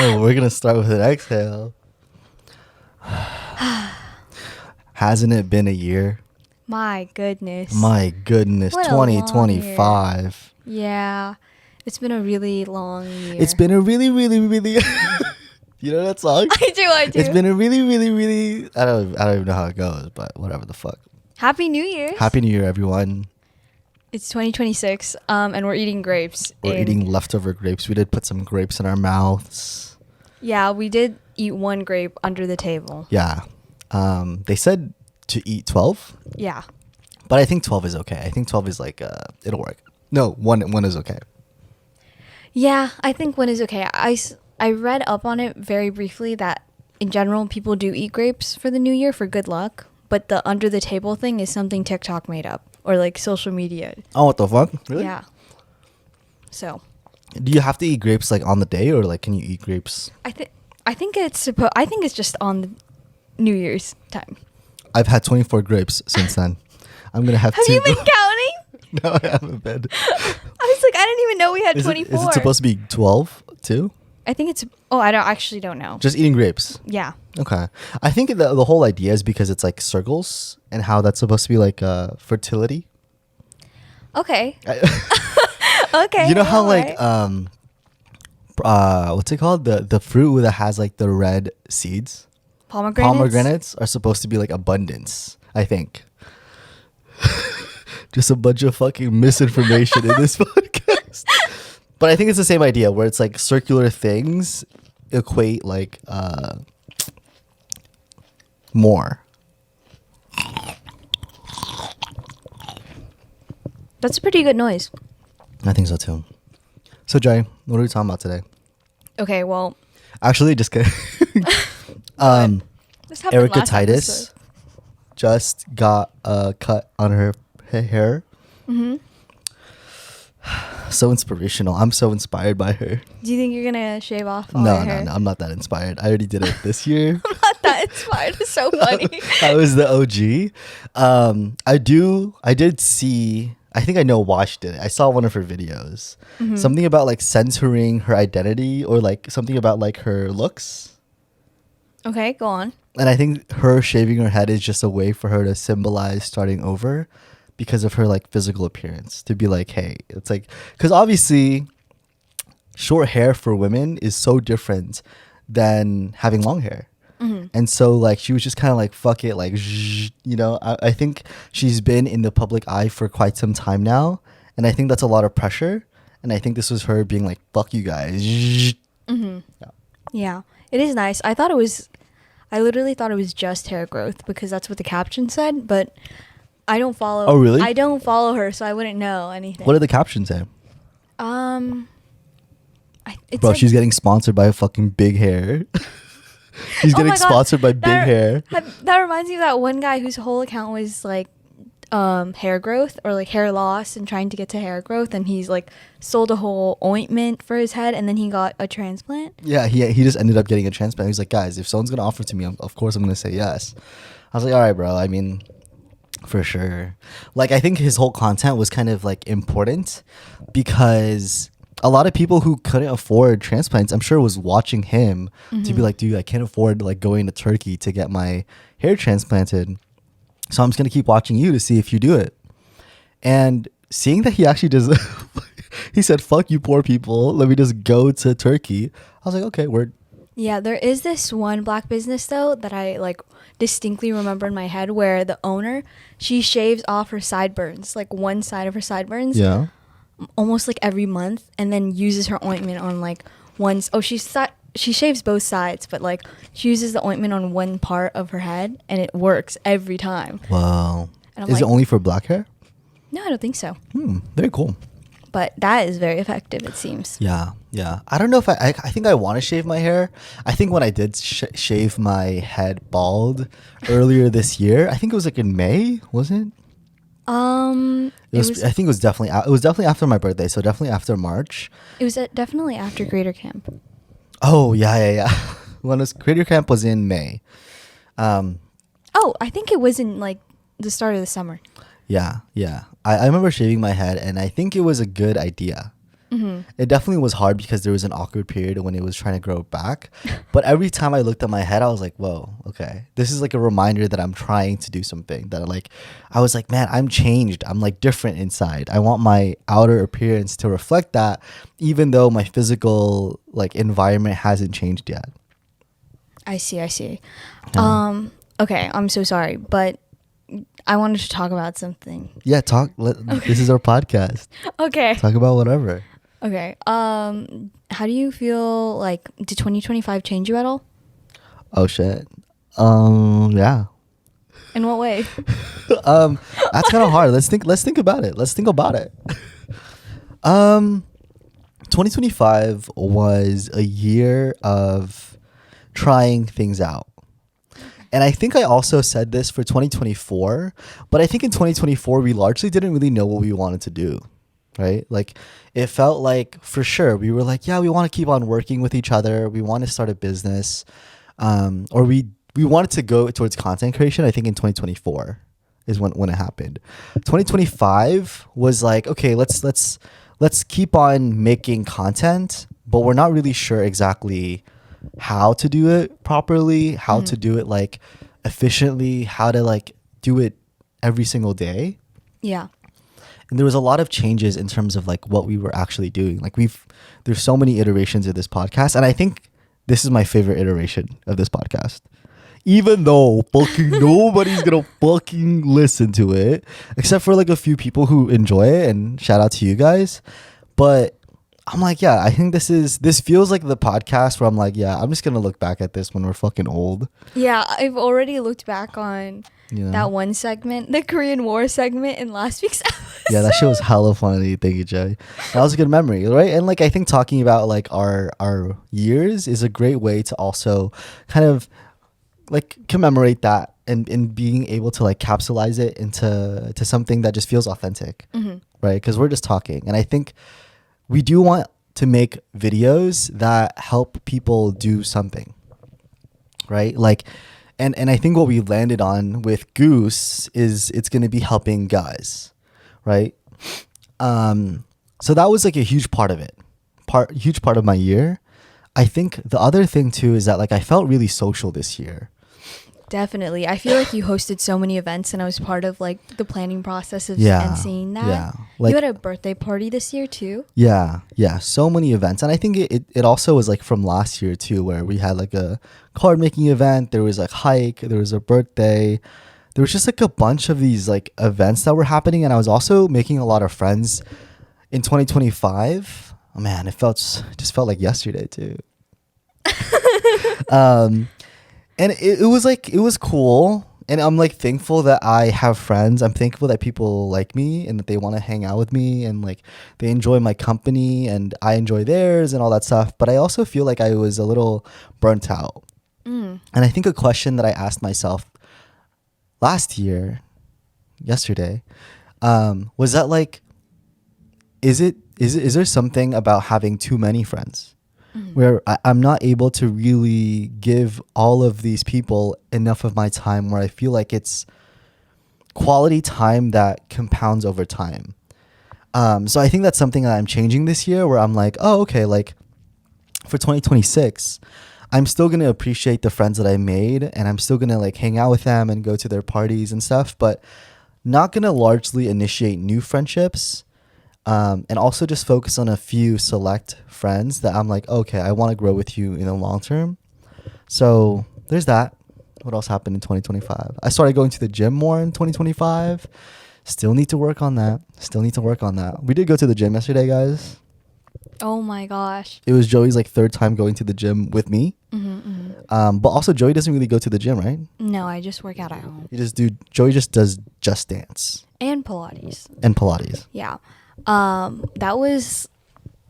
Oh, we're gonna start with an exhale. Hasn't it been a year? My goodness. My goodness, What a long 2025. Yeah. It's been a really long year. It's been a really, really, really. You know that song? I do. It's been a really, really, really. I don't even know how it goes, but whatever the fuck. Happy New Year's. Happy New Year, everyone. It's 2026, and we're eating grapes. We're eating leftover grapes. We did put some grapes in our mouths. Yeah, we did eat one grape under the table. Yeah. They said to eat 12. Yeah. But I think 12 is okay. I think 12 is like, it'll work. No, one is okay. Yeah, I think one is okay. I read up on it very briefly that in general people do eat grapes for the new year for good luck, but the under the table thing is something TikTok made up or like social media. Oh, what the fuck? Really? Yeah. So. Do you have to eat grapes like on the day, or like can you eat grapes? I think it's just on the New Year's time. I've had 24 grapes since then. I'm gonna have Have to. you been counting? No, I haven't been. I was like, I didn't even know we had 24. Is it supposed to be 12 too? I think it's. Oh, I actually don't know. Just eating grapes. Yeah. Okay. I think the whole idea is because it's like circles and how that's supposed to be like fertility. Okay. Okay. You know how alright. like what's it called? The fruit that has like the red seeds. Pomegranates are supposed to be like abundance, I think. Just a bunch of fucking misinformation in this podcast. But I think it's the same idea where it's like circular things equate like more. That's a pretty good noise. I think so too. So Joy, what are we talking about today? Okay, well. Actually, just kidding. This happened Erica last Titus episode. just got a cut on her hair. Mm-hmm. So inspirational. I'm so inspired by her. Do you think you're gonna shave off all No, your hair? no, I'm not that inspired. I already did it this year. I'm not that inspired. It's so funny. I was the OG. I did see, I think I know why she did it. I saw one of her videos. Mm-hmm. Something about like censoring her identity or like something about like her looks. Okay, go on. And I think her shaving her head is just a way for her to symbolize starting over because of her like physical appearance. To be like, hey, it's like, because obviously short hair for women is so different than having long hair. Mm-hmm. And so like she was just kind of like, fuck it, like, you know, I think she's been in the public eye for quite some time now. And I think that's a lot of pressure. And I think this was her being like, fuck you guys. Mm-hmm. Yeah, it is nice. I literally thought it was just hair growth because that's what the caption said, but I don't follow. Oh, really? I don't follow her, so I wouldn't know anything. What did the caption say? It's Bro, like, she's getting sponsored by a fucking big hair. She's Oh getting my God, sponsored by big hair. That reminds me of that one guy whose whole account was like hair growth or like hair loss and trying to get to hair growth, and he's like sold a whole ointment for his head and then he got a transplant. Yeah, he just ended up getting a transplant. He's like, guys, if someone's gonna offer it to me, of course I'm gonna say yes. I was like, all right, bro. I mean, for sure. Like, I think his whole content was kind of like important because a lot of people who couldn't afford transplants, I'm sure, was watching him to be like, dude, I can't afford like going to Turkey to get my hair transplanted. So I'm just going to keep watching you to see if you do it. And seeing that he actually does, he said, fuck you poor people. Let me just go to Turkey. I was like, okay, word. Yeah, there is this one black business though that I like distinctly remember in my head where the owner, she shaves off her sideburns, like one side of her sideburns. Yeah. Almost like every month, and then uses her ointment on like one. Oh, she shaves both sides, but like she uses the ointment on one part of her head, and it works every time. Wow. And I'm Is it like, only for black hair? No, I don't think so. Very cool. But that is very effective, it seems. Yeah. I don't know if I think I want to shave my hair. I think when I did shave my head bald earlier this year, I think it was like in May, was it? I think it was definitely after my birthday, so definitely after March. It was definitely after Greater Camp. Oh yeah. When Creator Camp was in May. Oh, I think it was in like the start of the summer. Yeah. I remember shaving my head, and I think it was a good idea. It definitely was hard because there was an awkward period when it was trying to grow back. But every time I looked at my head, I was like, whoa, okay. This is like a reminder that I'm trying to do something. That like, I was like, man, I'm changed. I'm like different inside. I want my outer appearance to reflect that, even though my physical like environment hasn't changed yet. I see. Yeah. Okay, I'm so sorry, but I wanted to talk about something. Yeah, this is our podcast. Okay. Talk about whatever. Okay. How do you feel like did 2025 change you at all? Oh shit. Yeah. In what way? That's kind of hard. Let's think about it. 2025 was a year of trying things out. And I think I also said this for 2024, but I think in 2024 we largely didn't really know what we wanted to do, right? Like it felt like for sure we were like, yeah, we want to keep on working with each other. We want to start a business, or we wanted to go towards content creation. I think in 2024 is when it happened. 2025 was like, okay, let's keep on making content, but we're not really sure exactly how to do it properly, how to do it like efficiently, how to like do it every single day. Yeah. And there was a lot of changes in terms of like what we were actually doing. Like there's so many iterations of this podcast, and I think this is my favorite iteration of this podcast. Even though fucking nobody's gonna fucking listen to it, except for like a few people who enjoy it, and shout out to you guys. But I'm like, yeah, I think this feels like the podcast where I'm like, yeah, I'm just gonna look back at this when we're fucking old. Yeah, I've already looked back on that one segment, the Korean War segment in last week's episode. Yeah, that shit was hella funny. Thank you, Joy. That was a good memory, right? And like I think talking about like our years is a great way to also kind of like commemorate that and being able to like capsulize it into something that just feels authentic, right? Because we're just talking, and I think we do want to make videos that help people do something, right? Like, and I think what we landed on with Goose is it's going to be helping guys, right? So that was like a huge part of it, huge part of my year. I think the other thing too is that like I felt really social this year. Definitely. I feel like you hosted so many events, and I was part of like the planning process of and seeing that. Yeah. Like, you had a birthday party this year too? Yeah. So many events. And I think it also was like from last year too, where we had like a card making event, there was like hike, there was a birthday. There was just like a bunch of these like events that were happening, and I was also making a lot of friends in 2025. Oh man, it just felt like yesterday too. And it was cool, and I'm like thankful that I have friends. I'm thankful that people like me and that they want to hang out with me, and like they enjoy my company and I enjoy theirs and all that stuff. But I also feel like I was a little burnt out. And I think a question that I asked myself yesterday, was that like, is there something about having too many friends? Where I'm not able to really give all of these people enough of my time, where I feel like it's quality time that compounds over time. So I think that's something that I'm changing this year, where I'm like, oh, okay, like for 2026, I'm still going to appreciate the friends that I made, and I'm still going to like hang out with them and go to their parties and stuff, but not going to largely initiate new friendships. And also just focus on a few select friends that I'm like, okay, I want to grow with you in the long term. So there's that. What else happened in 2025? I started going to the gym more in 2025. Still need to work on that. We did go to the gym yesterday, guys. Oh my gosh. It was Joey's like third time going to the gym with me. But also Joey doesn't really go to the gym, right? No, I just work out at home. Joey just does Just Dance. And Pilates. Yeah.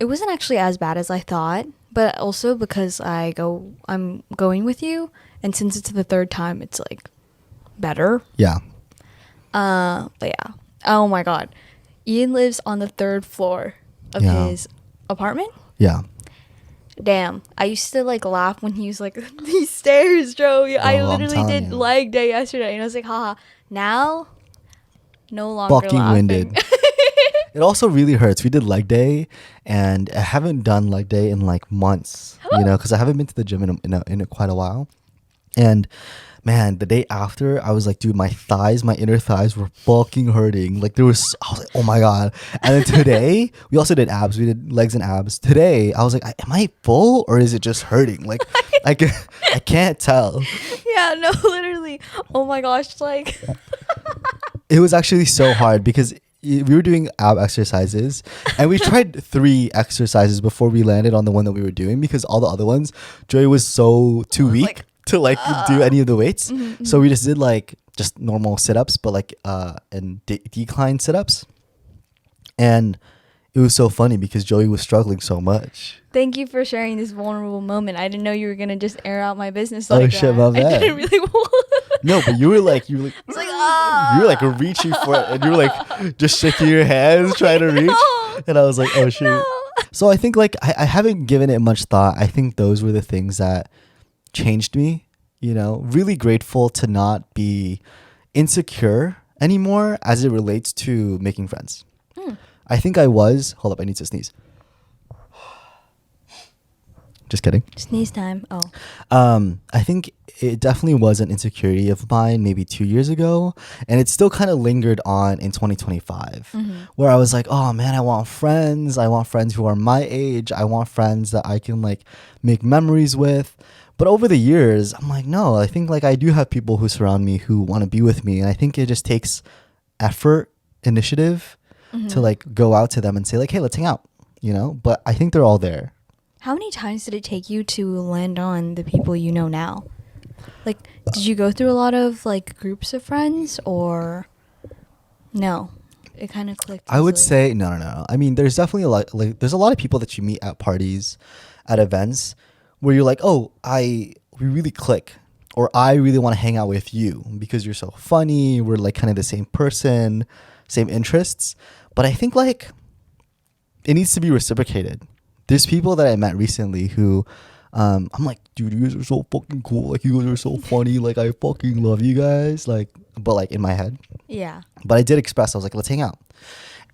It wasn't actually as bad as I thought, but also because I'm going with you, and since it's the third time, it's like better. Yeah. But yeah. Oh my God. Ian lives on the third floor of his apartment. Yeah. Damn. I used to like laugh when he was like, these stairs, Joe. I literally did leg day yesterday, and I was like, haha. Now, no longer fucking laughing. winded. It also really hurts. We did leg day, and I haven't done leg day in like months, because I haven't been to the gym in quite a while. And man, the day after, I was like, dude, my inner thighs were fucking hurting. Like I was like, oh my God. And then today, we also did abs. We did legs and abs. Today, I was like, am I full or is it just hurting? Like, I can't tell. Yeah, no, literally. Oh my gosh, like. It was actually so hard because we were doing ab exercises and we tried 3 exercises before we landed on the one that we were doing because all the other ones, Joy was so too weak. Like, to like do any of the weights. Mm-hmm. So we just did like just normal sit-ups, but like and decline sit-ups. And it was so funny because Joey was struggling so much. Thank you for sharing this vulnerable moment. I didn't know you were gonna just air out my business Oh, like shit, that. my I bad. didn't really want. No, but you were like I was like, ah. you were like reaching for it and you were like just shaking your hands trying to reach. No. And I was like, oh shoot. No. So I think like I haven't given it much thought. I think those were the things that changed me. Really grateful to not be insecure anymore as it relates to making friends. I think I was. Hold up, I need to sneeze. Just kidding. Sneeze time. Oh. I think it definitely was an insecurity of mine maybe 2 years ago. And it still kind of lingered on in 2025 where I was like, oh man, I want friends. I want friends who are my age. I want friends that I can like make memories with. But over the years, I'm like, no, I think like I do have people who surround me who want to be with me. And I think it just takes effort, initiative to like go out to them and say like, hey, let's hang out, but I think they're all there. How many times did it take you to land on the people you know now? Like, did you go through a lot of like groups of friends or no? It kind of clicked. I would easily. say no. I mean, there's definitely there's a lot of people that you meet at parties, at events where you're like, oh, we really click, or I really want to hang out with you because you're so funny. We're like kind of the same person, same interests. But I think like it needs to be reciprocated. There's people that I met recently who I'm like, dude, you guys are so fucking cool. Like, you guys are so funny. Like, I fucking love you guys. Like, but like in my head. Yeah. But I did express, I was like, let's hang out.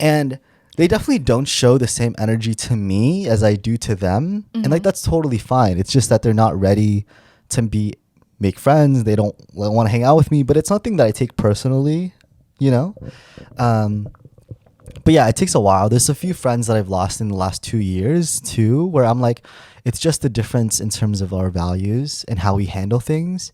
And they definitely don't show the same energy to me as I do to them. And like, that's totally fine. It's just that they're not ready to make friends. They don't want to hang out with me, but it's nothing that I take personally, But yeah, it takes a while. There's a few friends that I've lost in the last 2 years too, where I'm like, it's just the difference in terms of our values and how we handle things.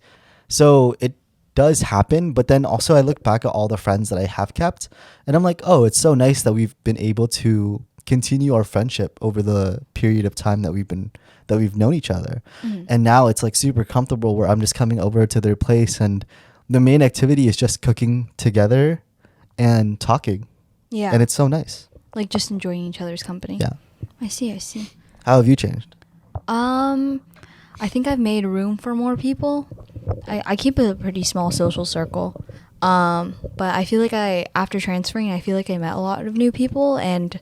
So it does happen, but then also I look back at all the friends that I have kept and I'm like, oh, it's so nice that we've been able to continue our friendship over the period of time that we've known each other. And now it's like super comfortable where I'm just coming over to their place and the main activity is just cooking together and talking. Yeah. And it's so nice. Like just enjoying each other's company. Yeah. I see. How have you changed? I think I've made room for more people. I keep a pretty small social circle. But I feel like after transferring, I feel like I met a lot of new people and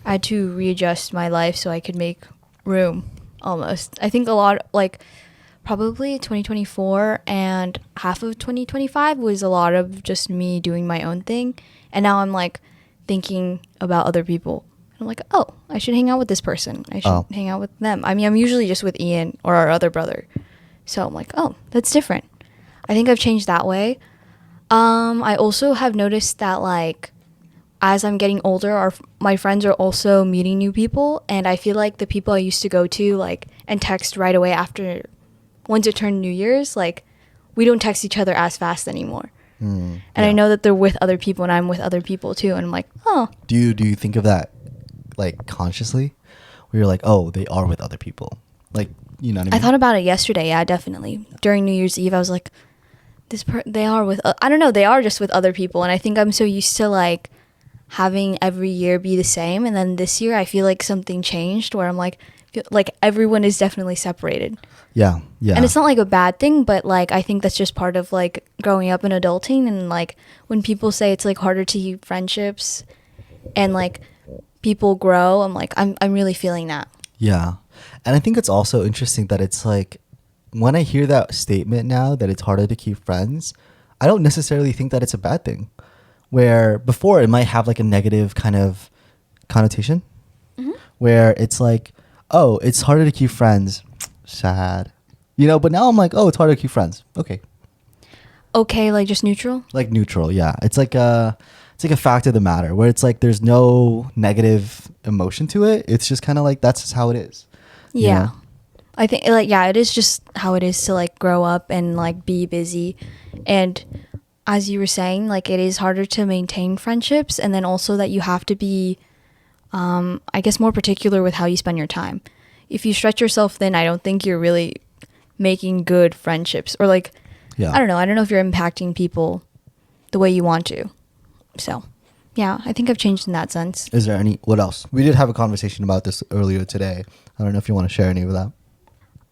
I had to readjust my life so I could make room almost. I think a lot, like probably 2024 and half of 2025 was a lot of just me doing my own thing. And now I'm like thinking about other people. I'm like, oh, I should hang out with this person. I should hang out with them. I mean, I'm usually just with Ian or our other brother. So I'm like, oh, that's different. I think I've changed that way. I also have noticed that like as I'm getting older, my friends are also meeting new people. And I feel like the people I used to go to like and text right away after, once it turned New Year's, like we don't text each other as fast anymore. And I know that they're with other people and I'm with other people too. And I'm like, oh. Do you think of that like consciously? Where you're like, oh, they are with other people. Like, you know what I mean? I thought about it yesterday. Yeah, definitely. During New Year's Eve, I was like, they are with, I don't know, they are just with other people. And I think I'm so used to like having every year be the same. And then this year I feel like something changed where I'm like everyone is definitely separated. Yeah. And it's not like a bad thing, but like I think that's just part of like growing up and adulting. And like when people say it's like harder to keep friendships and like people grow, I'm like I'm really feeling that. Yeah. And I think it's also interesting that it's like when I hear that statement now that it's harder to keep friends, I don't necessarily think that it's a bad thing. Where before it might have like a negative kind of connotation, Mm-hmm. where it's like, oh, it's harder to keep friends. Sad. You know, but now I'm like, oh, it's harder to keep friends. Okay. Okay, like just neutral. Like neutral, yeah. It's like a fact of the matter where it's like there's no negative emotion to it. It's just kind of like that's just how it is. you Yeah. know? I think like yeah, it is just how it is to like grow up and like be busy. And as you were saying, like it is harder to maintain friendships, and then also that you have to be I guess more particular with how you spend your time. If you stretch yourself thin, I don't think you're really making good friendships, or like Yeah. I don't know if you're impacting people the way you want to. So, yeah, I think I've changed in that sense. Is there what else? We did have a conversation about this earlier today. I don't know if you want to share any of that.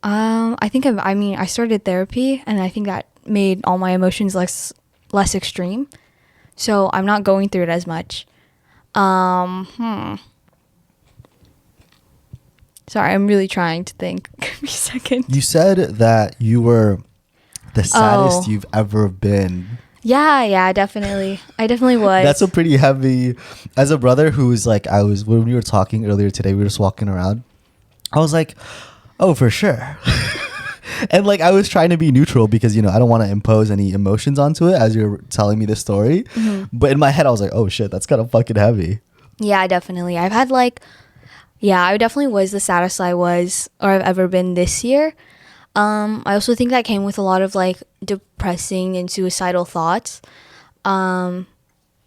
I think I started therapy, and I think that made all my emotions less extreme. So I'm not going through it as much. Sorry, I'm really trying to think. Give me a second. You said that you were the saddest Oh. you've ever been. Yeah, definitely. I definitely was. That's a pretty heavy. As a brother who's like, when we were talking earlier today, we were just walking around. I was like, oh, for sure. And like, I was trying to be neutral because, I don't want to impose any emotions onto it as you're telling me the story. Mm-hmm. But in my head, I was like, oh shit, that's kind of fucking heavy. Yeah, definitely. I definitely was the saddest I've ever been this year. I also think that came with a lot of like depressing and suicidal thoughts. I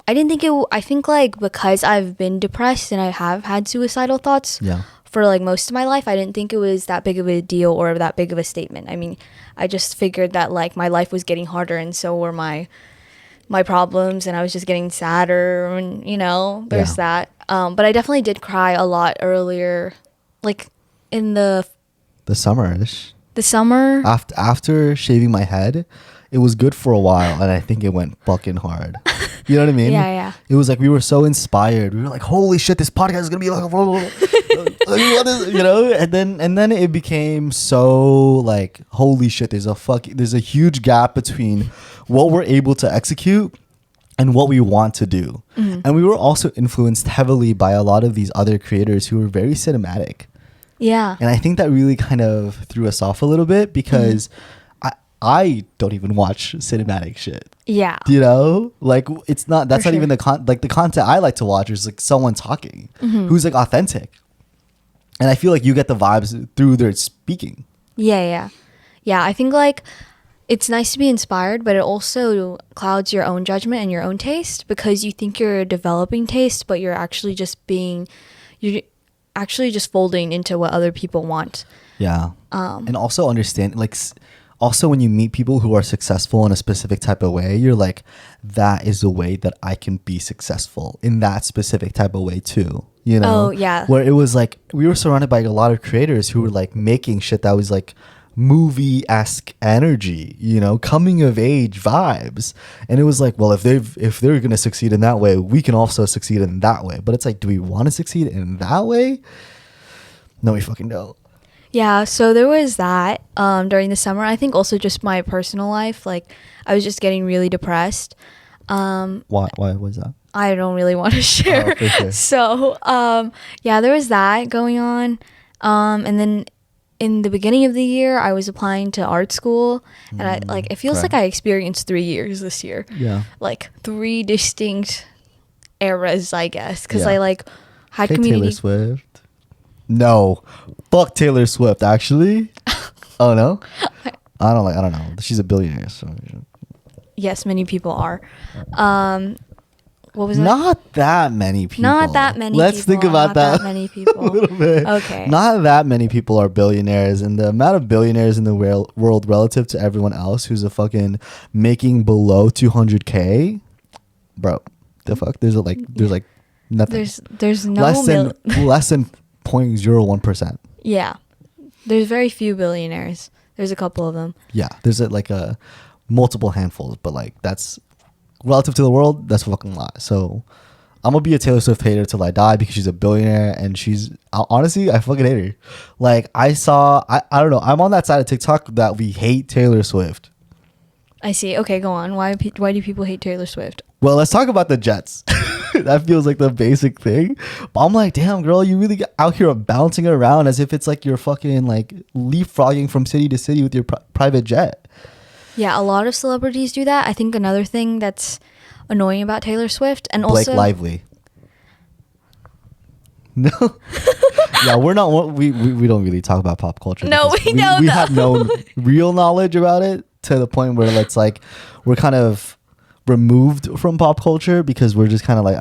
think like because I've been depressed and I have had suicidal thoughts Yeah. for like most of my life, I didn't think it was that big of a deal or that big of a statement. I mean, I just figured that like my life was getting harder, and so were my problems, and I was just getting sadder, and there's that. But I definitely did cry a lot earlier, like in the Summerish. summer. After shaving my head, it was good for a while, and I think it went fucking hard. You know what I mean? Yeah. It was like we were so inspired. We were like, "Holy shit, this podcast is gonna be like, what is, And then it became so like, "Holy shit, there's a huge gap between what we're able to execute and what we want to do." Mm-hmm. And we were also influenced heavily by a lot of these other creators who were very cinematic. Yeah. And I think that really kind of threw us off a little bit because I don't even watch cinematic shit. Yeah. Like it's not, that's For not even sure. the content I like to watch is like someone talking Mm-hmm. who's like authentic. And I feel like you get the vibes through their speaking. Yeah. I think like it's nice to be inspired, but it also clouds your own judgment and your own taste, because you think you're developing taste, but you're actually just folding into what other people want. Yeah. And also understand, like, also when you meet people who are successful in a specific type of way, you're like, that is a way that I can be successful in that specific type of way too. Oh, yeah. Where it was like, we were surrounded by a lot of creators who were like making shit that was like movie-esque energy, coming of age vibes. And it was like, well, if they're going to succeed in that way, we can also succeed in that way. But it's like, do we want to succeed in that way? No, we fucking don't. Yeah, so there was that during the summer. I think also just my personal life, like I was just getting really depressed. Why was that? I don't really want to share. Oh, for sure. So, yeah, there was that going on. And then in the beginning of the year, I was applying to art school, and it feels like I experienced 3 years this year. Yeah. Like 3 distinct eras, I guess, because Yeah. I like had Hey, community. Taylor Swift. No, fuck Taylor Swift. Actually, oh no, I don't know. She's a billionaire, so Yes, many people are. What was that? not that many people. Not that many. Let's people, think about not that. many people. a little bit. Okay. Not that many people are billionaires, and the amount of billionaires in the world relative to everyone else who's a fucking making below 200K, bro. The fuck? There's like nothing. There's no less than 0.01%. Yeah, there's very few billionaires. There's a couple of them. Yeah, there's a multiple handfuls, but like that's relative to the world, that's a fucking lot. So I'm gonna be a Taylor Swift hater till I die because she's a billionaire, and honestly, I fucking hate her. Like I don't know, I'm on that side of TikTok that we hate Taylor Swift. I see. Okay, go on. Why do people hate Taylor Swift? Well, let's talk about the jets. That feels like the basic thing. But I'm like, damn, girl, you really get out here bouncing around as if it's like you're fucking like leapfrogging from city to city with your private jet. Yeah, a lot of celebrities do that. I think another thing that's annoying about Taylor Swift, and Blake also Lively. No. Yeah, we're not. We don't really talk about pop culture. No, because we don't, We though. have no real knowledge about it to the point where it's like we're kind of removed from pop culture because we're just kind of like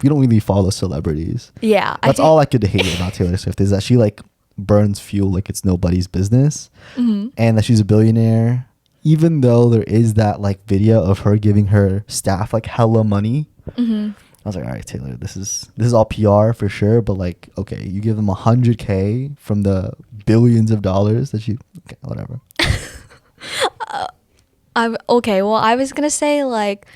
we don't really follow celebrities. yeah, That's all I could hate about Taylor Swift is that she like burns fuel like it's nobody's business, and that she's a billionaire. Even though there is that like video of her giving her staff like hella money, I was like, all right, Taylor, this is all PR for sure, but like, okay, you give them $100K from the billions of dollars that okay, whatever. Okay. Well, I was gonna say like,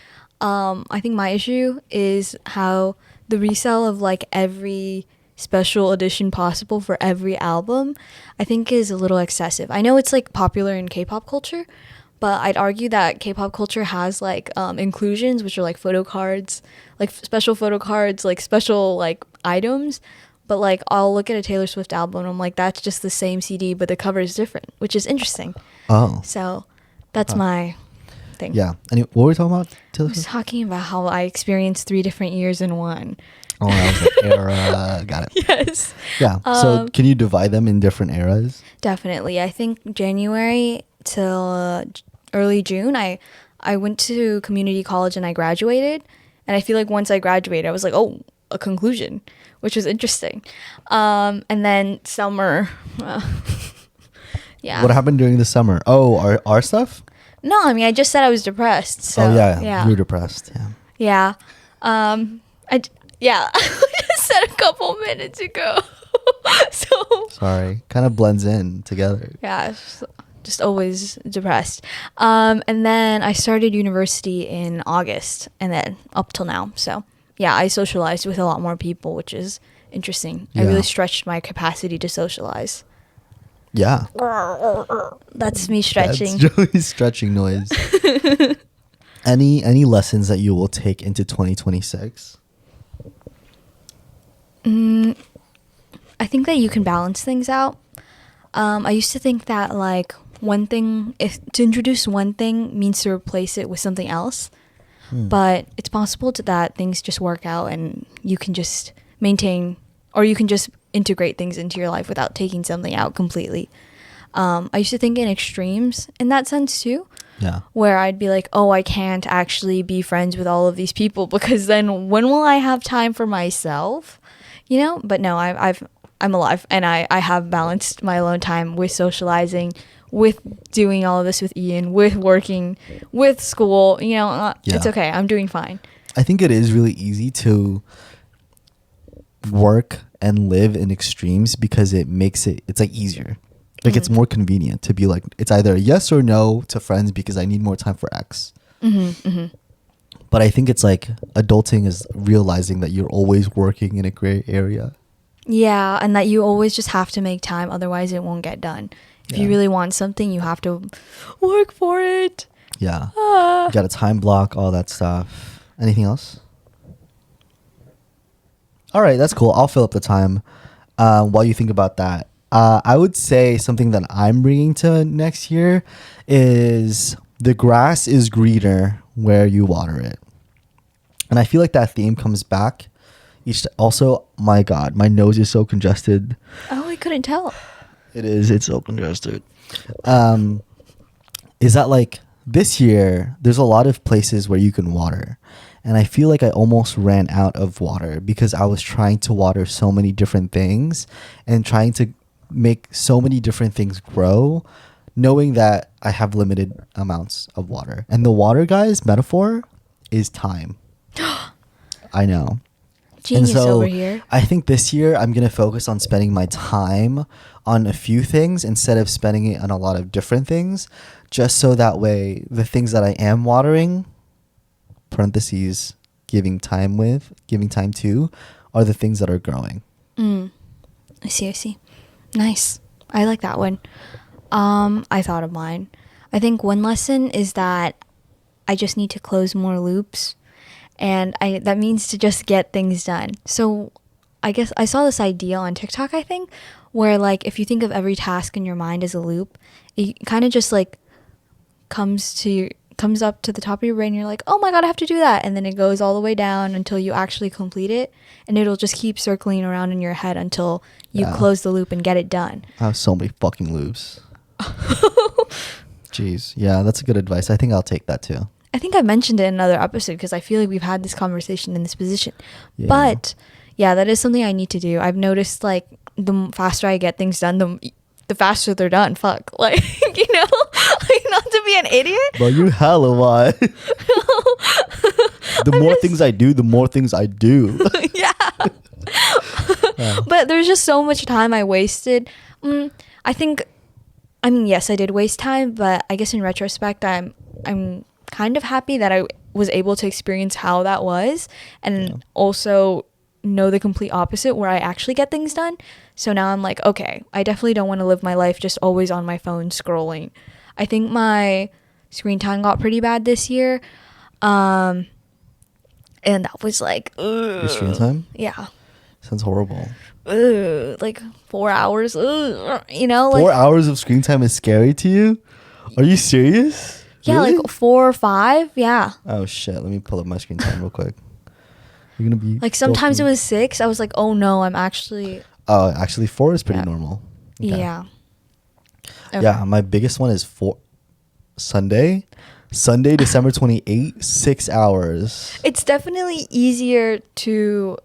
I think my issue is how the resale of like every special edition possible for every album, I think is a little excessive. I know it's like popular in K-pop culture, but I'd argue that K-pop culture has like inclusions, which are like photo cards, like special photo cards, like special like items. But like I'll look at a Taylor Swift album and I'm like, that's just the same CD, but the cover is different, which is interesting. Oh, So that's my thing. yeah. What were we talking about? I Taylor was Swift? talking about how I experienced 3 different years in one. Oh, that was like era. Got it. Yes. Yeah. So can you divide them in different eras? Definitely. I think January till early June, I went to community college and I graduated. And I feel like once I graduated, I was like, oh, a conclusion, which was interesting. And then summer. Yeah. What happened during the summer? Oh, our stuff? No, I mean, I just said I was depressed. So, oh, yeah. Yeah. You were depressed. Yeah. Yeah. Yeah. I just said a couple minutes ago. So, Sorry. Kind of blends in together. yeah, just always depressed. And then I started university in August and then up till now. So, yeah, I socialized with a lot more people, which is interesting. I Yeah. really stretched my capacity to socialize. Yeah. That's me stretching. That's Joey's stretching noise. Any lessons that you will take into 2026? I think that you can balance things out. I used to think that like one thing, if to introduce one thing means to replace it with something else, but it's possible that things just work out and you can just maintain, or you can just integrate things into your life without taking something out completely. I used to think in extremes in that sense too. Yeah. Where I'd be like, oh, I can't actually be friends with all of these people because then when will I have time for myself? You know? But no, I'm alive and I have balanced my alone time with socializing, with doing all of this with Ian, with working, with school. You know, It's okay. I'm doing fine. I think it is really easy to work and live in extremes because it's like easier. Like it's more convenient to be like, it's either a yes or no to friends because I need more time for X. But I think it's like adulting is realizing that you're always working in a gray area. Yeah, and that you always just have to make time, otherwise it won't get done. If you really want something, you have to work for it. Yeah. You got a time block, all that stuff. Anything else? All right, that's cool. I'll fill up the time while you think about that. I would say something that I'm bringing to next year is the grass is greener where you water it. And I feel like that theme comes back. Also, my God, my nose is so congested. Oh, I couldn't tell. It's so congested. Is that like this year, there's a lot of places where you can water. And I feel like I almost ran out of water because I was trying to water so many different things and trying to make so many different things grow, knowing that I have limited amounts of water. And the water, guys, metaphor is time. I know. Genius over here. I think this year I'm going to focus on spending my time on a few things instead of spending it on a lot of different things, just so that way the things that I am watering, parentheses, giving time to, are the things that are growing. I see. Nice. I like that one. I thought of mine. I think one lesson is that I just need to close more loops, and that means to just get things done. So I guess I saw this idea on TikTok, I think, where like if you think of every task in your mind as a loop, it kind of just like comes up to the top of your brain. You're like, oh my god, I have to do that, and then it goes all the way down until you actually complete it, and it'll just keep circling around in your head until you close the loop and get it done. I have so many fucking loops. Jeez. Yeah, that's good advice. I think I'll take that too. I think I mentioned it in another episode because I feel like we've had this conversation in this position. Yeah. But yeah, that is something I need to do. I've noticed like the faster I get things done, the faster they're done. Fuck. Like, you know, like not to be an idiot. But you hella why? The more things I do, the more things I do. Yeah. But there's just so much time I wasted. I mean, yes, I did waste time, but I guess in retrospect, I'm kind of happy that I was able to experience how that was, and also know the complete opposite where I actually get things done. So now I'm like, okay, I definitely don't want to live my life just always on my phone scrolling. I think my screen time got pretty bad this year. And that was like, ugh. Your screen time? Yeah. Sounds horrible. Like 4 hours, you know, like 4 hours of screen time is scary to you? Are you serious? yeah, Really? like 4 or 5. Yeah. Oh shit, let me pull up my screen time real quick. You're gonna be Like sometimes it was 6. I was like, oh no, I'm actually. Oh, actually 4 is pretty normal. Okay. Yeah. Okay. Yeah, my biggest one is Sunday, December 28th, 6 hours. It's definitely easier to.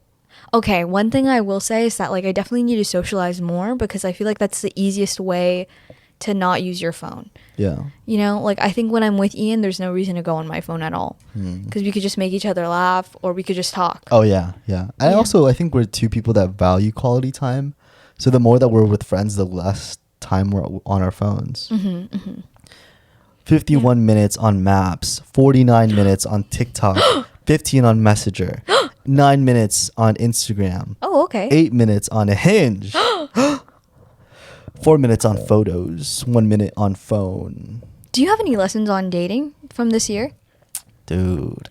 Okay, one thing I will say is that like I definitely need to socialize more because I feel like that's the easiest way to not use your phone. Yeah. You know, like I think when I'm with Ian, there's no reason to go on my phone at all because we could just make each other laugh or we could just talk. Oh yeah. I think we're two people that value quality time. So the more that we're with friends, the less time we're on our phones. 51 minutes on Maps, 49 minutes on TikTok, 15 on Messenger, 9 minutes on Instagram. Oh, okay. 8 minutes on a Hinge. 4 minutes on photos, 1 minute on phone. Do you have any lessons on dating from this year? Dude.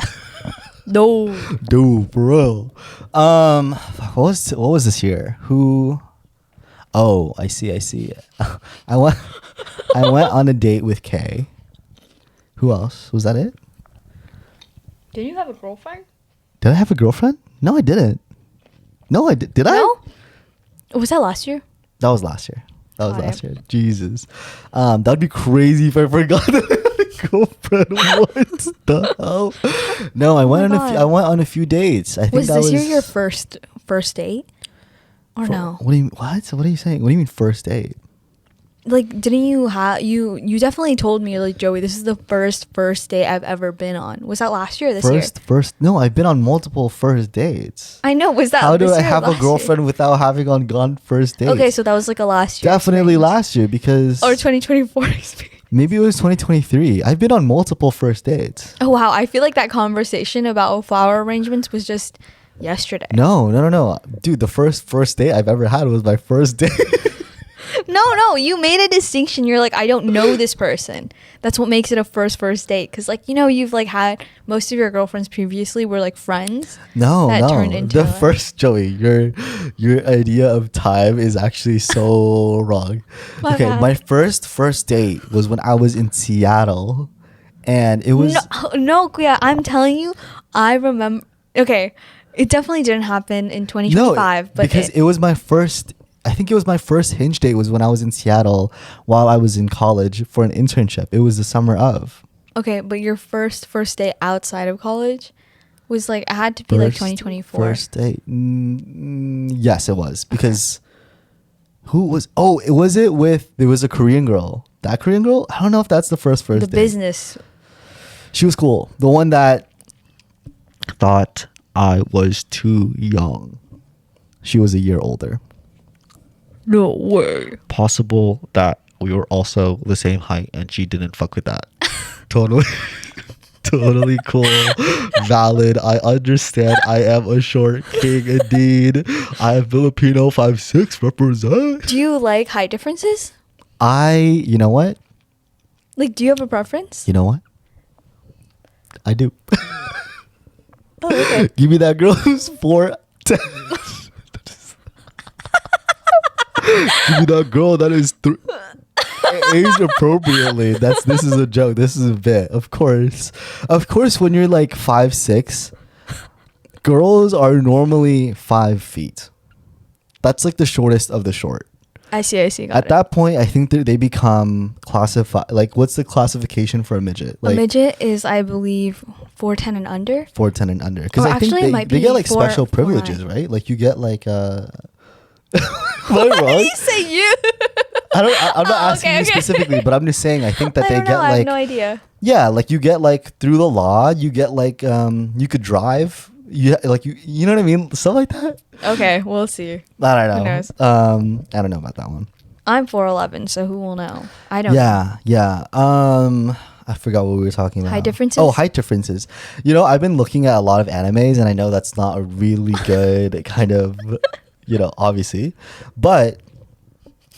No. Dude, for real. What was this year? Who? Oh, I see. I went on a date with Kay. Who else? Was that it? Did you have a girlfriend? Did I have a girlfriend? No, I didn't. No, I did. Did I? No? Was that last year? That was last year. Jesus. That'd be crazy if I forgot that I had a girlfriend. What the hell? No, I went on a few dates. I think was that this was year your first date? Or no? What do you mean? What are you saying? What do you mean first date? Like, didn't you have you definitely told me like, Joey, this is the first date I've ever been on. Was that last year or this year? No, I've been on multiple first dates. I know. Was that How do this I year or have a last girlfriend year? without having gone first dates? Okay, so that was like a last year. Definitely experience. last year because Or 2024 experience. maybe it was 2023. I've been on multiple first dates. Oh wow, I feel like that conversation about flower arrangements was just yesterday. No. Dude, the first date I've ever had was my first date. No, you made a distinction. You're like, I don't know this person. That's what makes it a first date. Because like, you know, you've like had most of your girlfriends previously were like friends. No. Turned into The first, Joey, your idea of time is actually so wrong. Bad. My first date was when I was in Seattle, and it was no, Kuya, I'm telling you, I remember. Okay, it definitely didn't happen in 2025, but because it was my first. I think it was my first Hinge date was when I was in Seattle while I was in college for an internship. It was the summer of. Okay, but your first date outside of college was like, it had to be like 2024. First date. Yes, it was. Because who was... Oh, there was a Korean girl. That Korean girl? I don't know if that's the first date. The business. She was cool. The one that thought I was too young. She was a year older. No way. Possible that we were also the same height and she didn't fuck with that. Totally cool. Valid. I understand. I am a short king indeed. I am Filipino 5'6" represent. Do you like height differences? You know what? Like, do you have a preference? You know what? I do. Oh, okay. Give me that girl who's 4'10". Give me that girl that is age appropriately. This is a joke. This is a bit. Of course, when you're like 5'6", girls are normally 5 feet. That's like the shortest of the short. I see. Got At it. that point, I think they become classified. Like, what's the classification for a midget? Like, A midget is, I believe, 4'10" and under. 4'10" and under. Because Or I think actually, it might they be get like 4'9". special privileges, right? Like you get like Am I Why did wrong? you say you? I'm not asking okay, you okay. specifically, but I'm just saying I think that I they don't get know. I have like no idea. yeah, like you get like through the law, you get like you could drive. You know what I mean? Stuff like that. Okay, we'll see. I don't know. Who knows? I don't know about that one. I'm 4'11", so who will know? I don't. Yeah. I forgot what we were talking about. Height differences? Oh, height differences. You know, I've been looking at a lot of animes, and I know that's not a really good kind of, obviously, but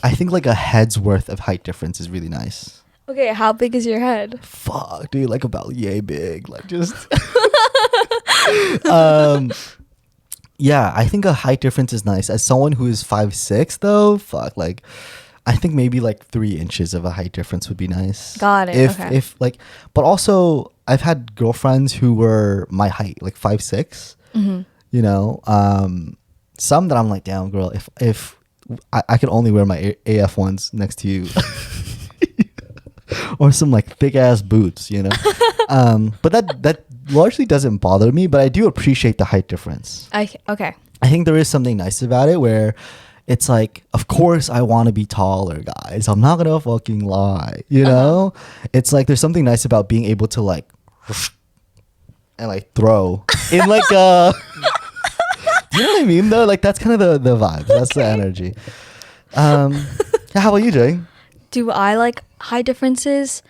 I think like a head's worth of height difference is really nice. Okay, how big is your head? Fuck, dude, like about yay big, like just. Yeah, I think a height difference is nice. As someone who is 5'6", though, fuck, like, I think maybe like 3 inches of a height difference would be nice. Got it. Okay. If like, but also I've had girlfriends who were my height, like 5'6". Mm-hmm. You know, some that I'm like, damn, girl, if I could only wear my AF ones next to you. Or some like thick ass boots, you know. But that largely doesn't bother me, but I do appreciate the height difference. Okay. I think there is something nice about it where it's like, of course I want to be taller, guys. I'm not gonna fucking lie, you know. It's like there's something nice about being able to like and like throw in like a. Do you know what I mean though? Like that's kind of the vibe. That's the energy. Yeah, how about you, Jay? Do I like height differences?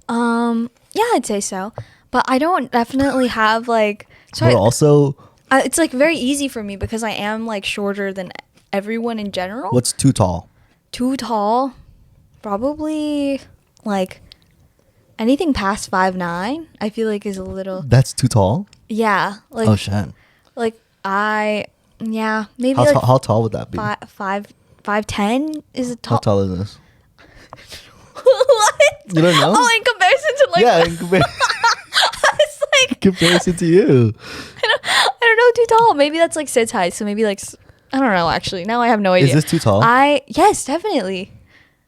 Yeah, I'd say so. But I don't definitely have like. So But also, it's like very easy for me because I am like shorter than everyone in general. what's too tall? Too tall? Probably like anything past 5'9". I feel like is a little. That's too tall? Yeah, like Oh shit. like maybe How, like how tall would that be? 5'10" is a How tall. tall is this? What? You don't know? Oh, in comparison to like. Yeah, It's like comparison to you. I don't know, too tall. Maybe that's like Sid's height. So maybe like I don't know. Actually, now I have no idea. Is this too tall? Yes, definitely.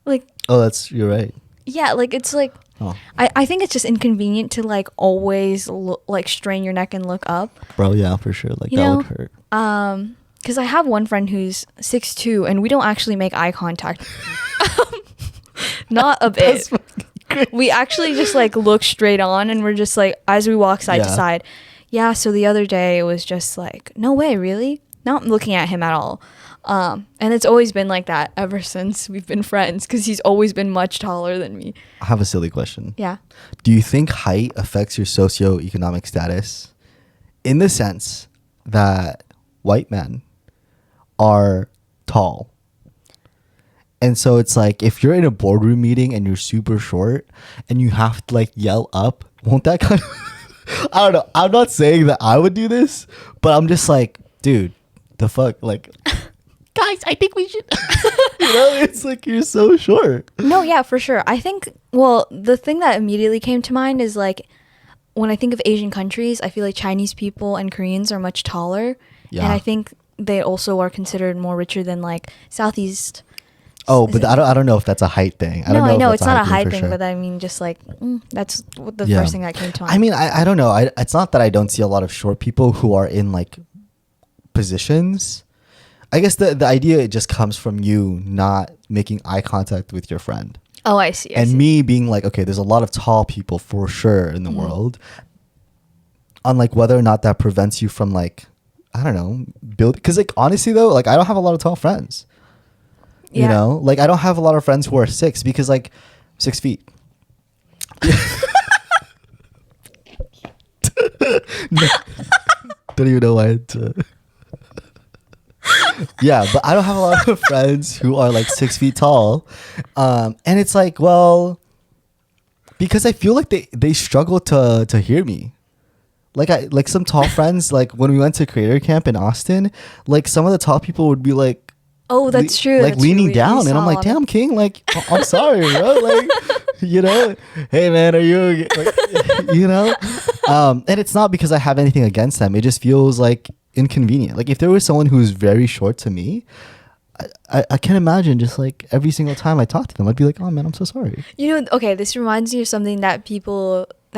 Like Oh, you're right. yeah, like it's like Oh, I think it's just inconvenient to like always like strain your neck and look up. bro, yeah, for sure. Like You that know, would hurt. Because I have one friend who's 6'2", and we don't actually make eye contact. Not a bit. We actually just like look straight on, and we're just like as we walk side to Yeah. side. Yeah. So the other day it was just like, no way, really? Not looking at him at all. And it's always been like that ever since we've been friends because he's always been much taller than me. I have a silly question. Yeah. Do you think height affects your socioeconomic status in the sense that white men are tall? And so it's like if you're in a boardroom meeting and you're super short and you have to like yell up, won't that kind of I don't know. I'm not saying that I would do this, but I'm just like, dude, the fuck, like guys, I think we should you know, it's like you're so short. No, yeah, for sure. I think, well, the thing that immediately came to mind is like when I think of Asian countries, I feel like Chinese people and Koreans are much taller. Yeah. And I think they also are considered more richer than like Southeast. Oh, but I don't know if that's a height thing. I don't know. I know if it's that's not a height for thing, sure. but I mean, just like that's what the Yeah. first thing that came to mind. I mean, I don't know. It's not that I don't see a lot of short people who are in like positions. I guess the idea it just comes from you not making eye contact with your friend. oh, I see. I And see. me being like, okay, there's a lot of tall people for sure in the world. On like whether or not that prevents you from like, I don't know, because like honestly though, like I don't have a lot of tall friends. You Yeah. know, like I don't have a lot of friends who are 6 because like 6 feet. No, don't even know why. Yeah, but I don't have a lot of friends who are like 6 feet tall, and it's like, well, because I feel like they struggle to hear me. like some tall friends, like when we went to creator camp in Austin, like some of the tall people would be like, Oh, that's true. like that's leaning true. down, We and I'm saw like, it. damn, King, like I'm sorry, bro, like, you know, hey man, are you okay? Like, you know, and it's not because I have anything against them. It just feels like inconvenient. Like if there was someone who's very short to me, I can't imagine just like every single time I talk to them, I'd be like, oh man, I'm so sorry. You know, okay, this reminds me of something that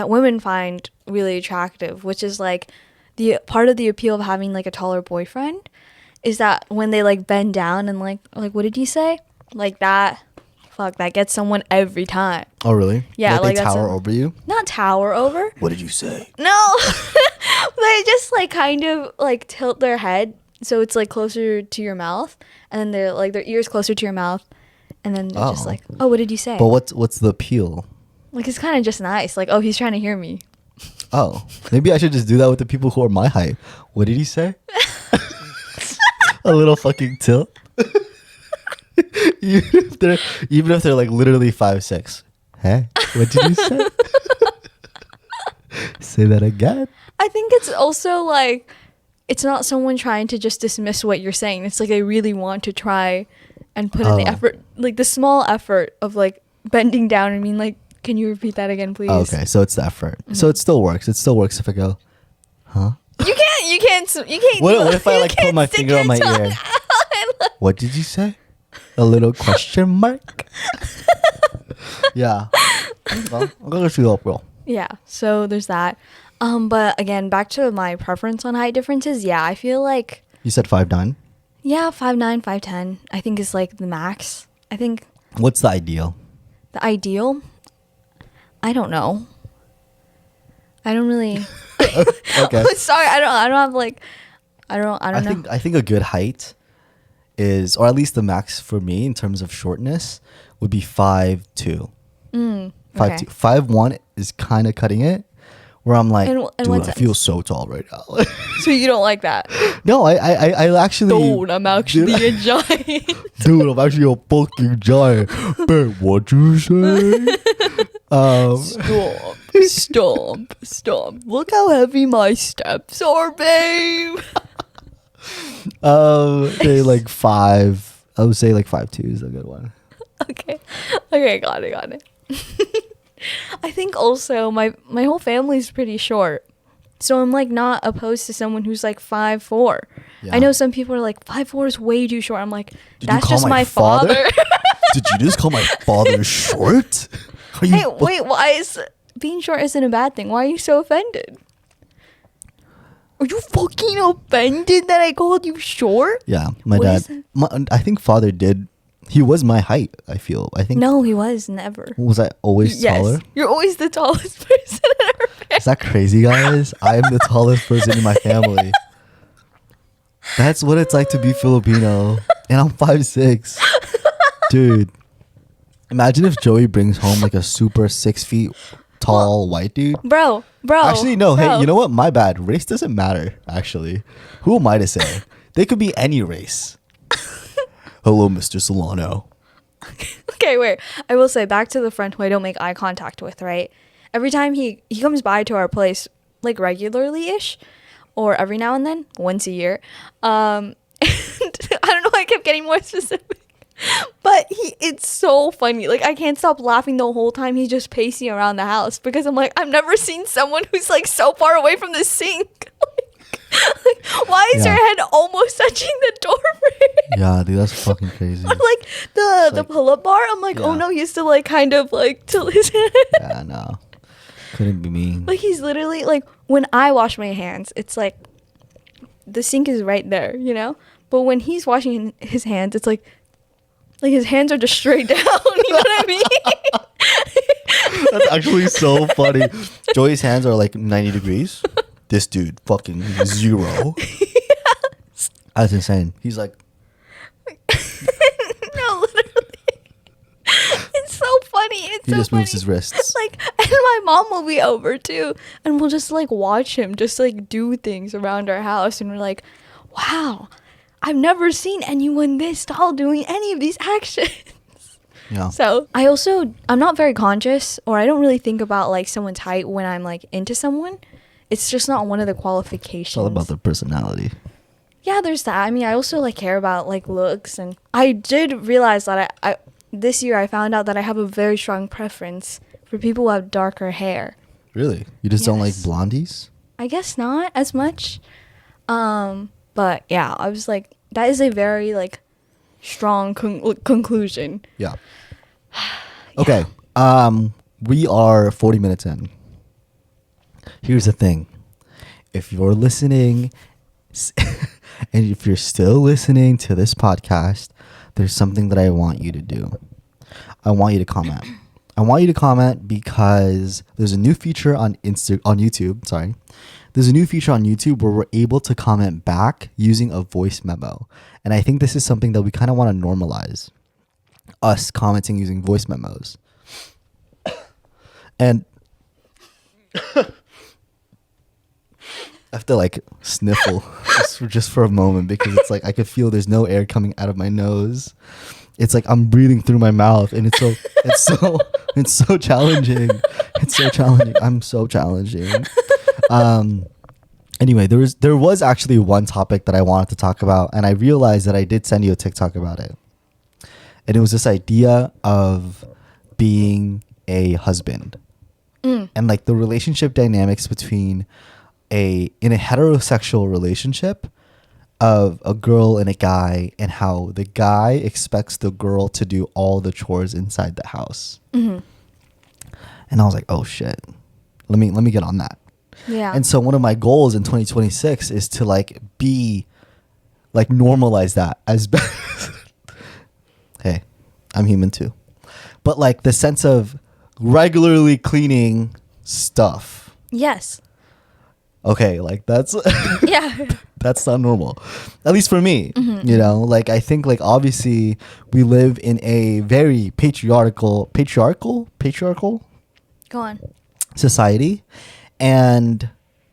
women find really attractive, which is like the part of the appeal of having like a taller boyfriend is that when they like bend down and like what did you say? Like that, fuck, that gets someone every time. Oh really? Yeah, like like they that's tower a- over you. Not tower over. What did you say? No. They just like kind of like tilt their head so it's like closer to your mouth, and then they're like their ears closer to your mouth, and then they're just Oh. like, oh, what did you say? But what's the appeal? Like it's kind of just nice. Like, oh, he's trying to hear me. Oh, maybe I should just do that with the people who are my height. What did he say? A little fucking tilt. even if they're like literally 5'6". Hey, what did you say? Say that again. I think it's also like it's not someone trying to just dismiss what you're saying. It's like they really want to try and put in the Oh. effort, like the small effort of like bending down and being like, can you repeat that again, please? Oh, okay, so it's the effort. So it still works. It still works if I go, huh? You can't. What if I you like put can't my stick finger on your my tongue ear? out and, like- What did you say? A little question mark? Yeah. Well, I'm gonna shoot up, bro. Yeah, so there's that. But again, back to my preference on height differences. Yeah, I feel like You said 5'9". yeah, 5'9", 5'10", I think is like the max. I think What's the ideal? the ideal. I don't know. I don't really. Okay. Sorry, I don't have like. I don't know. I think a good height is, or at least the max for me in terms of shortness, would be 5'2". 5'2". Okay. 5'1" is kind of cutting it, where I'm like, And dude, what's I that? feel so tall right now. So you don't like that? No, I actually. Dude, I'm actually a giant. Dude, I'm actually a fucking giant. Babe, what you say? Stop. Look how heavy my steps are, babe. Say like 5. I would say like 5'2" is a good one. Okay, got it. I think also my whole family's pretty short, so I'm like not opposed to someone who's like 5'4". Yeah. I know some people are like 5'4" is way too short. I'm like, Did you that's call just my my father? father. Did you just call my father short? Are you Hey, wait, why is being short isn't a bad thing? Why are you so offended? Are you fucking offended that I called you short? Yeah, my What is dad. it? I think father did. He was my height. I feel. I think. No, he was never. Was I always taller? You're always the tallest person in our family. Is that crazy, guys? I am the tallest person in my family. That's what it's like to be Filipino, and I'm 5'6". Dude, imagine if Joey brings home like a super 6 feet tall white dude. Bro. Actually, no. bro. Hey, you know what? My bad. Race doesn't matter. Actually, who am I to say? They could be any race. Hello, Mr. Solano. Okay, wait. I will say back to the friend who I don't make eye contact with, right? Every time he comes by to our place, like regularly-ish, or every now and then, once a year. And I don't know why I kept getting more specific. But it's so funny. Like, I can't stop laughing the whole time he's just pacing around the house because I'm like, I've never seen someone who's like so far away from the sink. Like, why is Yeah. your head almost touching the door frame? Yeah, dude, that's fucking crazy. Or like the like- pull-up bar, I'm like, oh Yeah. no, he used to like kind of like tilt his head. Yeah, no, couldn't be me. Like he's literally like when I wash my hands, it's like the sink is right there, you know. But when he's washing his hands, it's like his hands are just straight down. You know what I mean? That's actually so funny. Joey's hands are like 90 degrees. This dude, fucking 0. That's insane. He's like, No, literally. It's so funny. It's he so just funny. moves his wrists. Like, and my mom will be over too, and we'll just like watch him just like do things around our house, and we're like, wow, I've never seen anyone this tall doing any of these actions. Yeah. So I'm not very conscious, or I don't really think about like someone's height when I'm like into someone, it's just not one of the It's qualifications. all about the personality. Yeah, there's that. I mean, I also like care about like looks, and I did realize that I this year I found out that I have a very strong preference for people who have darker hair. Really? You just don't like Yes. blondies? I guess not as much. But yeah, I was like, that is a very like strong conclusion. Yeah. Okay. We are 40 minutes in. Here's the thing. If you're listening and if you're still listening to this podcast, there's something that I want you to do. I want you to comment. I want you to comment because there's a new feature on YouTube, sorry. There's a new feature on YouTube where we're able to comment back using a voice memo. And I think this is something that we kind of want to normalize. Us commenting using voice memos. And I have to like sniffle just for a moment because it's like I could feel there's no air coming out of my nose. It's like I'm breathing through my mouth, and it's so challenging. It's so challenging. I'm so challenging. Anyway, there was actually one topic that I wanted to talk about, and I realized that I did send you a TikTok about it. And it was this idea of being a husband. And like the relationship dynamics between in a heterosexual relationship of a girl and a guy, and how the guy expects the girl to do all the chores inside the house. And I was like, oh shit, let me get on that. Yeah. And so one of my goals in 2026 is to like normalize that as best. Hey, I'm human too. But like the sense of regularly cleaning stuff. Yes. Okay, like that's Yeah. that's not normal. At least for me. You know, like I think like obviously we live in a very patriarchal Go on. society, and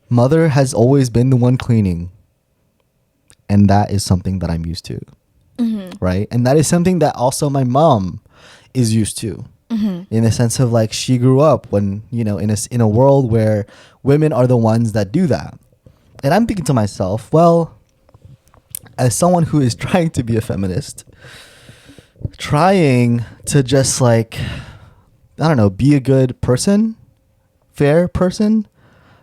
mother has always been the one cleaning. And that is something that I'm used to. Right? And that is something that also my mom is used to. In the sense of like she grew up when, you know, in a world where women are the ones that do that. And I'm thinking to myself, well, as someone who is trying to be a feminist, trying to just like, I don't know, be a good person, fair person,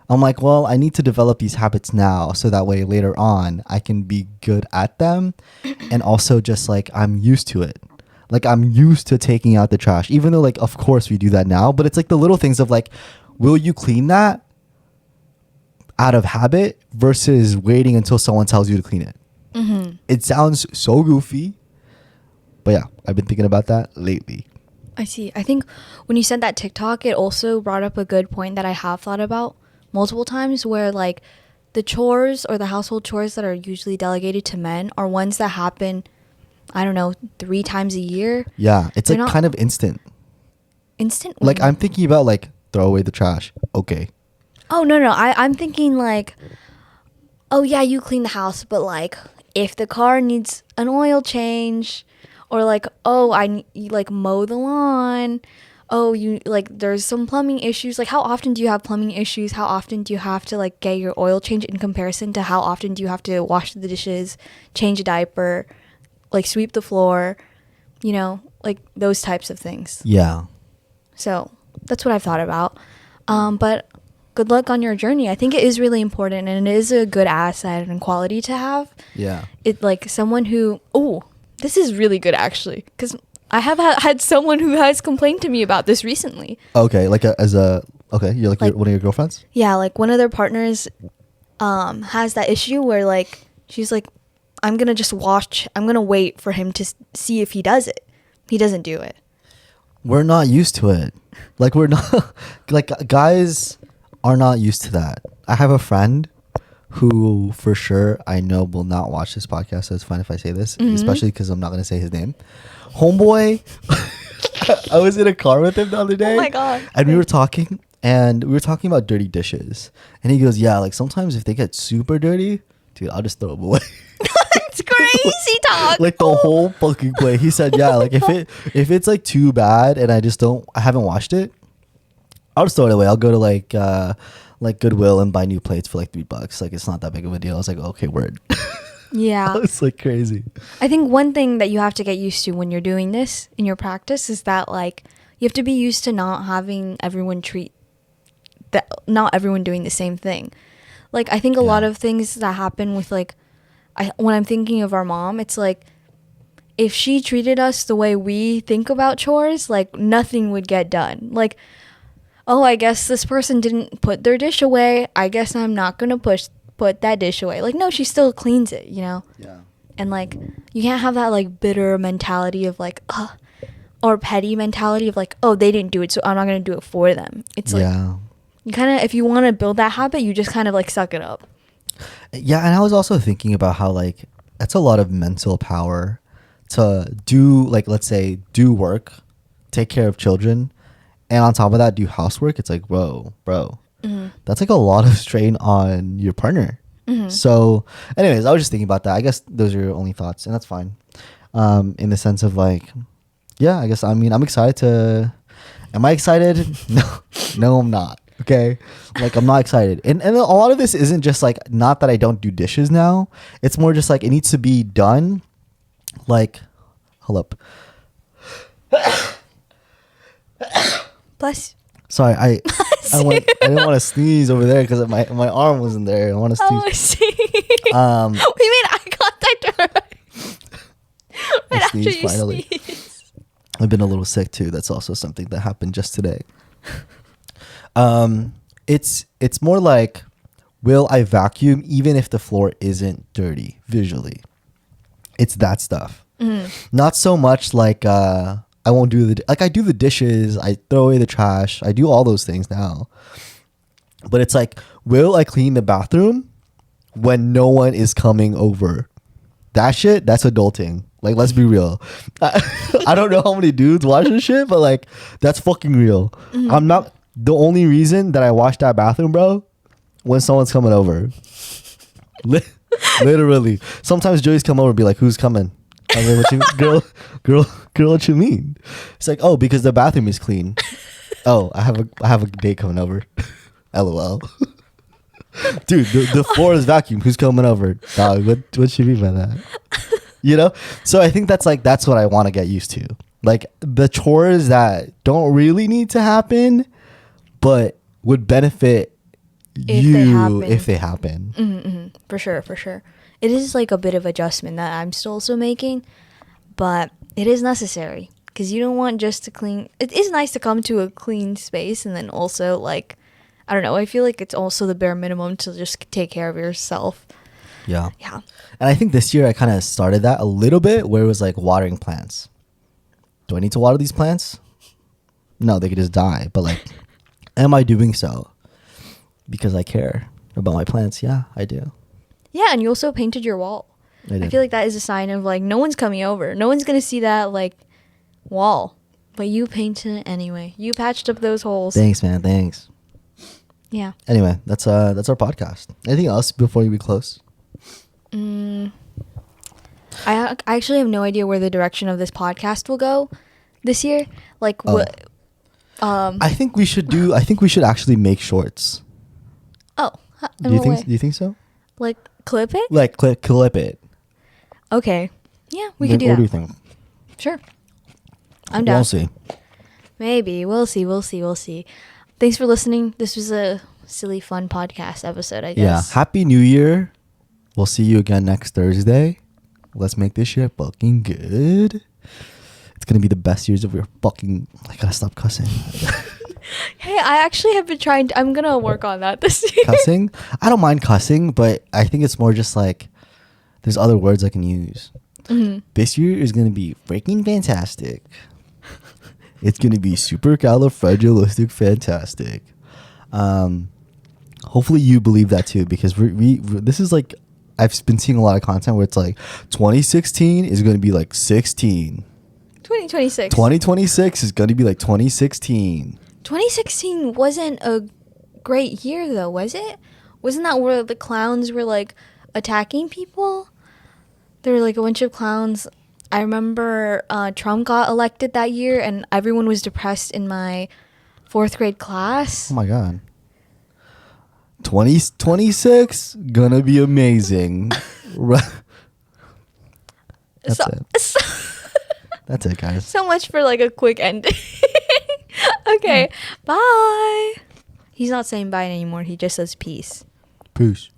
I'm like, well, I need to develop these habits now so that way later on I can be good at them. And also just like I'm used to it. Like I'm used to taking out the trash, even though like, of course we do that now, but it's like the little things of like, will you clean that out of habit versus waiting until someone tells you to clean it? It sounds so goofy, but yeah, I've been thinking about that lately. I see. I think when you sent that TikTok, it also brought up a good point that I have thought about multiple times, where like the chores or the household chores that are usually delegated to men are ones that happen, I don't know, 3 times a year. Yeah, it's They're like not kind of instant. instant. Like I'm thinking about like throw away the trash. Okay. Oh, no. I'm thinking like, oh yeah, you clean the house, but like if the car needs an oil change, or like, oh, you like mow the lawn. Oh, you like there's some plumbing issues. Like how often do you have plumbing issues? How often do you have to like get your oil change in comparison to how often do you have to wash the dishes, change a diaper, like sweep the floor, you know, like those types of things. Yeah. So that's what I've thought about. But good luck on your journey. I think it is really important, and it is a good asset and quality to have. Yeah. It like someone who, oh, this is really good actually, because I have had someone who has complained to me about this recently. Okay, like okay, you're like one of your girlfriends? Yeah, like one of their partners has that issue where like she's like, I'm gonna wait for him to see if he does it. He doesn't do it. We're not used to it. Like we're not like guys are not used to that. I have a friend who for sure I know will not watch this podcast, so it's fine if I say this, especially because I'm not going to say his name. Homeboy, I was in a car with him the other day. Oh my God. And we were talking about dirty dishes. And he goes, yeah, like sometimes if they get super dirty, dude, I'll just throw them away. It's crazy talk. Like the whole fucking plate. He said, yeah, like if it's like too bad and I haven't washed it, I'll just throw it away. I'll go to like Goodwill and buy new plates for like $3. Like it's not that big of a deal. I was like, okay, word. Yeah. It's like crazy. I think one thing that you have to get used to when you're doing this in your practice is that like you have to be used to not having everyone not everyone doing the same thing. Like I think a lot of things that happen with like when I'm thinking of our mom, it's like if she treated us the way we think about chores, like nothing would get done. Like, oh, I guess this person didn't put their dish away. I guess I'm not gonna put that dish away. Like, no, she still cleans it, you know? Yeah. And like you can't have that like bitter mentality of like, or petty mentality of like, oh, they didn't do it, so I'm not gonna do it for them. It's like you kind of, if you want to build that habit, you just kind of like suck it up. Yeah, and I was also thinking about how like that's a lot of mental power to do, like, let's say do work, take care of children, and on top of that do housework. It's like, bro, that's like a lot of strain on your partner. So anyways, I was just thinking about that. I guess those are your only thoughts, and that's fine. In the sense of like, yeah, I guess, I mean, I'm excited to, am I excited? No, I'm not. Okay, like I'm not excited, and a lot of this isn't just like, not that I don't do dishes now, it's more just like it needs to be done. Like, hold up. Plus, Sorry, I didn't want to sneeze over there because my arm wasn't there. I want to sneeze. oh, I see. We made eye contact right after sneezed you finally. sneeze. I've been a little sick too. That's also something that happened just today. It's more like, will I vacuum even if the floor isn't dirty visually? It's that stuff. Not so much like I won't do I do the dishes, I throw away the trash, I do all those things now. But it's like, will I clean the bathroom when no one is coming over? That shit, that's adulting. Like, let's be real. I don't know how many dudes watch this shit, but like, that's fucking real. I'm not the only reason that I wash that bathroom, bro, when someone's coming over. Literally. Sometimes Joey's come over and be like, who's coming? I'm like, what you girl, what you mean? It's like, oh, because the bathroom is clean. Oh, I have a date coming over. LOL. Dude, the floor is vacuum. Who's coming over? Dog, what you mean by that? You know? So I think that's what I want to get used to. Like the chores that don't really need to happen, but would benefit if they happen. For sure. It is like a bit of adjustment that I'm still also making, but it is necessary because you don't want just to clean. It is nice to come to a clean space, and then also like, I don't know, I feel like it's also the bare minimum to just take care of yourself. Yeah. Yeah. And I think this year I kind of started that a little bit, where it was like watering plants. Do I need to water these plants? No, they could just die. But like, am I doing so because I care about my plants? Yeah, I do. Yeah, and you also painted your wall. I feel like that is a sign of like no one's coming over. No one's gonna see that like wall, but you painted it anyway. You patched up those holes. Thanks, man. Thanks. Yeah. Anyway, that's our podcast. Anything else before we close? I actually have no idea where the direction of this podcast will go this year. Like what? I think we should actually make shorts. Oh, Do you think so? Like clip it? Like clip it. Okay. Yeah, we could do What that. do you think? Sure. I'm down. We'll see. Maybe. We'll see. Thanks for listening. This was a silly, fun podcast episode, I guess. Yeah. Happy New Year. We'll see you again next Thursday. Let's make this year fucking good. It's going to be the best years of your fucking... I gotta stop cussing. Hey, I actually have been trying to... I'm going to work on that this year. Cussing? I don't mind cussing, but I think it's more just like... There's other words I can use. This year is going to be freaking fantastic. It's going to be supercalifragilistic fantastic. Hopefully you believe that too, because we this is like... I've been seeing a lot of content where it's like 2016 is going to be like 16. 2026. 2026 is going to be like 2016. 2016 wasn't a great year though, was it? Wasn't that where the clowns were like attacking people? There were like a bunch of clowns. I remember Trump got elected that year and everyone was depressed in my 4th grade class. Oh my God. 2026 gonna be amazing. That's it. That's it, guys. So much for like a quick ending. Okay, bye. He's not saying bye anymore. He just says peace. Peace.